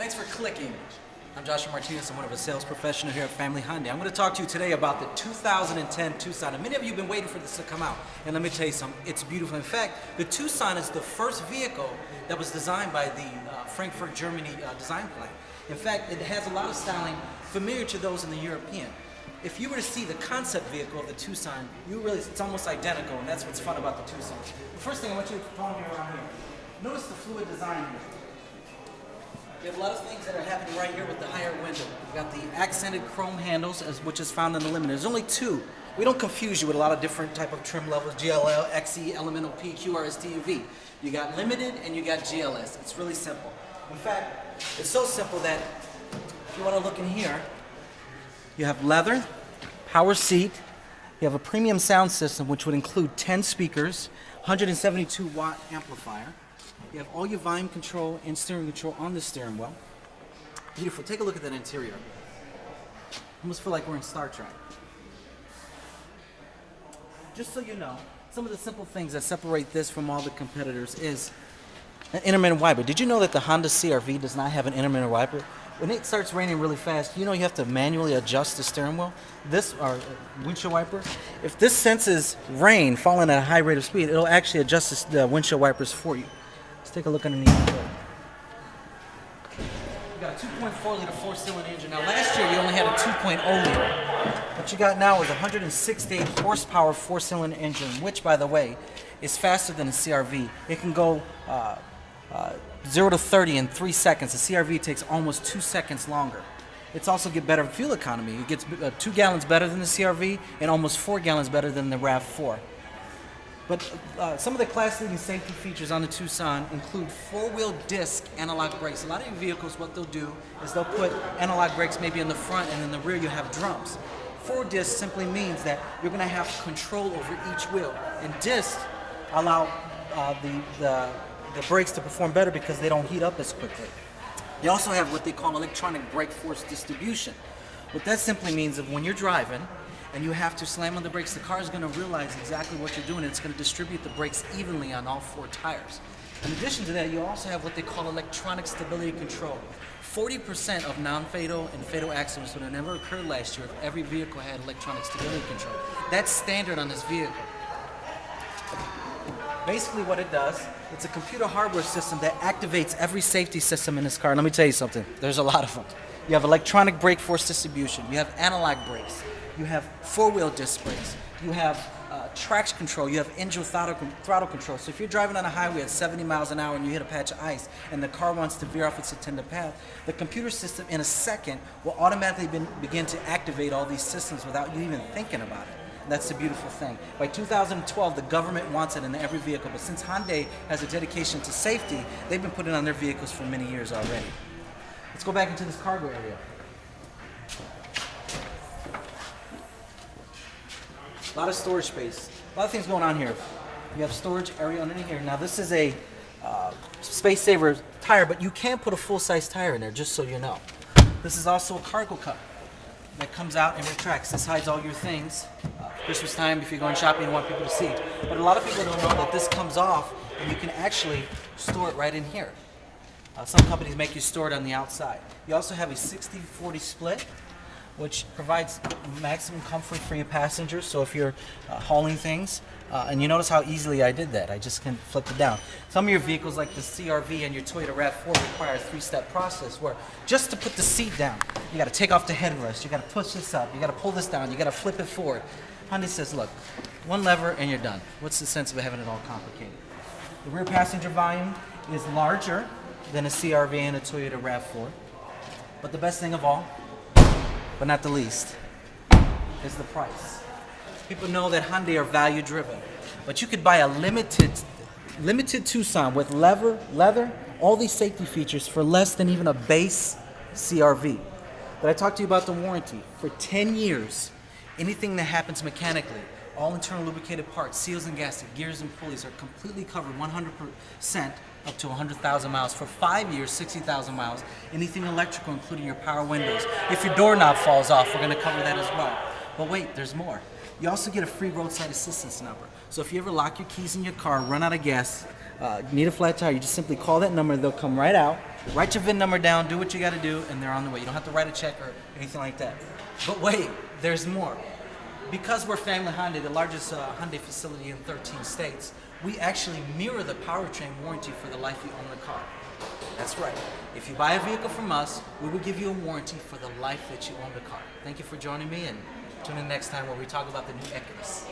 Thanks for clicking. I'm Joshua Martinez. I'm one of a sales professional here at Family Hyundai. I'm going to talk to you today about the 2010 Tucson. And many of you have been waiting for this to come out. And let me tell you something, it's beautiful. In fact, the Tucson is the first vehicle that was designed by the Frankfurt, Germany design plant. In fact, it has a lot of styling familiar to those in the European. If you were to see the concept vehicle of the Tucson, it's almost identical, and that's what's fun about the Tucson. The first thing I want you to follow me around here. Notice the fluid design here. We have a lot of things that are happening right here with the higher window. We've got the accented chrome handles, which is found in the Limited. There's only two. We don't confuse you with a lot of different type of trim levels, GLL, XE, Elemental P, QR, STUV. You got Limited and you got GLS. It's really simple. In fact, it's so simple that if you want to look in here, you have leather, power seat, you have a premium sound system which would include 10 speakers, 172 watt amplifier. You have all your volume control and steering control on the steering wheel. Beautiful. Take a look at that interior. Almost feel like we're in Star Trek. Just so you know, some of the simple things that separate this from all the competitors is an intermittent wiper. Did you know that the Honda CR-V does not have an intermittent wiper? When it starts raining really fast, you know you have to manually adjust the steering wheel. This, or windshield wiper, if this senses rain falling at a high rate of speed, it'll actually adjust the windshield wipers for you. Let's take a look underneath here. You got a 2.4 liter four-cylinder engine. Now last year you only had a 2.0 liter. What you got now is a 168 horsepower four-cylinder engine, which, by the way, is faster than a CR-V. It can go 0 to 30 in 3 seconds. The CR-V takes almost 2 seconds longer. It's also get better fuel economy. It gets 2 gallons better than the CR-V and almost 4 gallons better than the RAV4. But some of the class-leading safety features on the Tucson include 4-wheel disc analog brakes. A lot of your vehicles, what they'll do is they'll put analog brakes maybe in the front, and in the rear you have drums. 4 discs simply means that you're going to have control over each wheel. And discs allow the brakes to perform better because they don't heat up as quickly. You also have what they call electronic brake force distribution. What that simply means is when you're driving and you have to slam on the brakes, the car is going to realize exactly what you're doing, and it's going to distribute the brakes evenly on all 4 tires. In addition to that, you also have what they call electronic stability control. 40% of non-fatal and fatal accidents would have never occurred last year if every vehicle had electronic stability control. That's standard on this vehicle. Basically what it does, it's a computer hardware system that activates every safety system in this car. Let me tell you something, there's a lot of them. You have electronic brake force distribution, you have analog brakes, you have 4-wheel disc brakes, you have traction control, you have engine throttle control. So if you're driving on a highway at 70 miles an hour and you hit a patch of ice and the car wants to veer off its intended path, the computer system in a second will automatically begin to activate all these systems without you even thinking about it. That's the beautiful thing. By 2012, the government wants it in every vehicle, but since Hyundai has a dedication to safety, they've been putting it on their vehicles for many years already. Let's go back into this cargo area. A lot of storage space. A lot of things going on here. You have storage area underneath here. Now this is a space saver tire, but you can put a full-size tire in there, just so you know. This is also a cargo cup that comes out and retracts. This hides all your things. Christmas time, if you're going shopping and want people to see. But a lot of people don't know that this comes off and you can actually store it right in here. Some companies make you store it on the outside. You also have a 60-40 split, which provides maximum comfort for your passengers. So if you're hauling things, and you notice how easily I did that. I just can flip it down. Some of your vehicles like the CR-V and your Toyota RAV4 require a 3-step process where just to put the seat down, you got to take off the headrest, you got to push this up, you got to pull this down, you got to flip it forward. Hyundai says, look, one lever and you're done. What's the sense of having it all complicated? The rear passenger volume is larger than a CR-V and a Toyota RAV4. But the best thing of all, but not the least, is the price. People know that Hyundai are value driven, but you could buy a limited Tucson with leather, all these safety features for less than even a base CR-V. But I talked to you about the warranty. For 10 years, anything that happens mechanically, all internal lubricated parts, seals and gaskets, gears and pulleys are completely covered 100% up to 100,000 miles. For 5 years, 60,000 miles. Anything electrical, including your power windows. If your doorknob falls off, we're going to cover that as well. But wait, there's more. You also get a free roadside assistance number. So if you ever lock your keys in your car, run out of gas, need a flat tire, you just simply call that number. They'll come right out, write your VIN number down, do what you got to do, and they're on the way. You don't have to write a check or anything like that. But wait, there's more. Because we're Family Hyundai, the largest Hyundai facility in 13 states, we actually mirror the powertrain warranty for the life you own the car. That's right. If you buy a vehicle from us, we will give you a warranty for the life that you own the car. Thank you for joining me, and tune in next time where we talk about the new Equus.